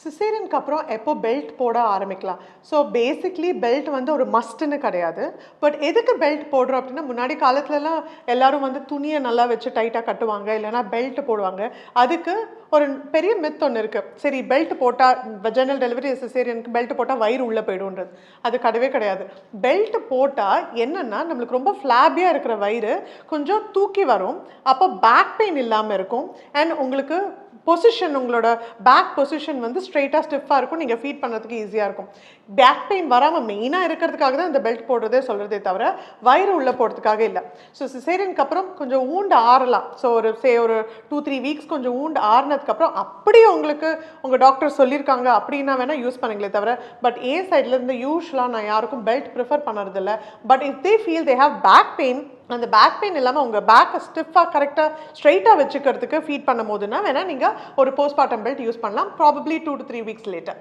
சிசேரியனுக்கு அப்புறம் எப்போ பெல்ட் போட ஆரம்பிக்கலாம். ஸோ பேசிக்லி பெல்ட் வந்து ஒரு மஸ்ட்டுன்னு கிடையாது. பட் எதுக்கு பெல்ட் போடுறோம் அப்படின்னா, முன்னாடி காலத்துலலாம் எல்லாரும் வந்து துணியை நல்லா வச்சு டைட்டாக கட்டுவாங்க, இல்லைனா பெல்ட் போடுவாங்க. அதுக்கு ஒரு பெரிய மித் ஒன்று இருக்குது. சரி பெல்ட் போட்டால் வெஜினல் டெலிவரி சிசேரியனுக்கு பெல்ட் போட்டால் வயிறு உள்ளே போய்டுன்றது. அது கிடையவே கிடையாது. பெல்ட் போட்டால் என்னென்னா நம்மளுக்கு ரொம்ப ஃப்ளாபியாக இருக்கிற வயிறு கொஞ்சம் தூக்கி வரும். அப்போ பேக் பெயின் இல்லாமல் இருக்கும். அண்ட் உங்களுக்கு பொசிஷன், உங்களோட பேக் பொசிஷன் வந்து ஸ்ட்ரெயிட்டாக ஸ்டிஃபாக இருக்கும். நீங்கள் ஃபீட் பண்ணுறதுக்கு ஈஸியாக இருக்கும். பேக் பெயின் வராமல் மெயினாக இருக்கிறதுக்காக தான் இந்த பெல்ட் போடுறதே சொல்கிறதே தவிர வயிறு உள்ளே போடுறதுக்காக இல்லை. ஸோ சிசேரியனுக்கு அப்புறம் கொஞ்சம் ஊண்டு ஆறலாம். ஸோ ஒரு 2-3 வீக்ஸ் கொஞ்சம் ஊண்டு ஆறுனதுக்கப்புறம் அப்படியே உங்களுக்கு உங்கள் டாக்டர் சொல்லியிருக்காங்க அப்படின்னா வேணால் யூஸ் பண்ணுங்களே தவிர, பட் சைட்லேருந்து யூஸ்வலாக நான் யாருக்கும் பெல்ட் ப்ரிஃபர் பண்ணுறதில்ல. But if they feel they have back pain, அந்த பேக் பெயின் இல்லாமல் உங்கள் பேக்கை ஸ்டிஃபாக கரெக்டாக ஸ்ட்ரைட்டாக வச்சுக்கிறதுக்கு ஃபீட் பண்ணும் போதுன்னா வேணால் நீங்கள் ஒரு போஸ்ட்மார்ட்டம் பெல்ட் யூஸ் பண்ணலாம். Probably 2 to 3 weeks later.